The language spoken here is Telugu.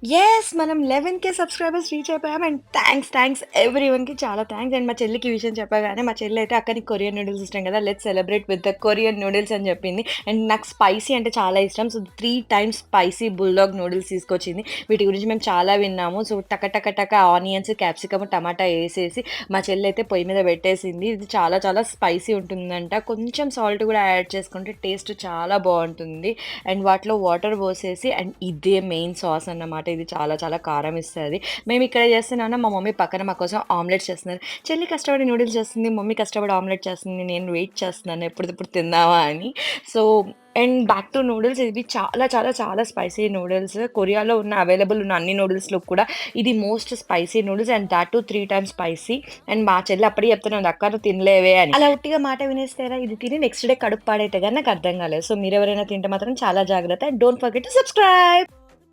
మనం 11,000 సబ్స్క్రైబర్స్ రీచ్ అయిపోయాం. అండ్ థాంక్స్ ఎవ్రీవన్‌కి చాలా థాంక్స్. అండ్ మా చెల్లికి ఈ విషయం చెప్పగానే మా చెల్లయితే "అక్క నీకు కొరియన్ నూడిల్స్ ఇష్టం కదా! Let's celebrate with the Korean noodles" అని చెప్పింది. అండ్ నాకు స్పైసీ అంటే చాలా ఇష్టం. So, 3 times spicy bulldog noodles తీసుకొచ్చింది. వీటి గురించి మేము చాలా విన్నాము. సో, టక ఆనియన్స్, క్యాప్సికమ్, టమాటా ఏసేసి మా చెల్లయితే పొయ్యి మీద పెట్టేసింది. ఇది చాలా చాలా స్పైసీ ఉంటుందంట. కొంచెం సాల్ట్ కూడా యాడ్ చేసుకుంటే టేస్ట్ చాలా బావుంటుంది. అండ్ వాటిలో వాటర్ పోసేసి అండ్ ఇదే మెయిన్ సాస్ అన్నమాట. ఇది చాలా చాలా కారం ఇస్తది. మేమిక్కడ చేస్తున్నాను. మా మమ్మీ పక్కన మా కోసం ఆమ్లెట్స్ చేస్తున్నారు. చెల్లి కష్టపడి నూడిల్స్ చేస్తుంది. మమ్మీ కష్టపడి ఆమ్లెట్ చేస్తుంది. నేను వెయిట్ చేస్తున్నాను ఎప్పుడిదెప్పుడు తిందామా అని. So, and back to noodles ఇవి చాలా చాలా చాలా స్పైసీ నూడిల్స్. కొరియాలో ఉన్న అవైలబుల్ ఉన్న అన్ని నూడిల్స్‌లో కూడా ఇది most spicy noodles and thought two 3 times spicy. And మా చెల్లి అప్పటికి చెప్తూనే ఉంది, "అక్క నువ్వు తినలేవే" అని. అలా ఉట్టిగా మాట వినేస్తారా? ఇది తిని నెక్స్ట్ డే కడుపు పాడైతే గాని నాకు అర్థం కాలేదు. సో, మీరెవరైనా తింటే మాత్రం చాలా జాగ్రత్త. And don't forget to subscribe.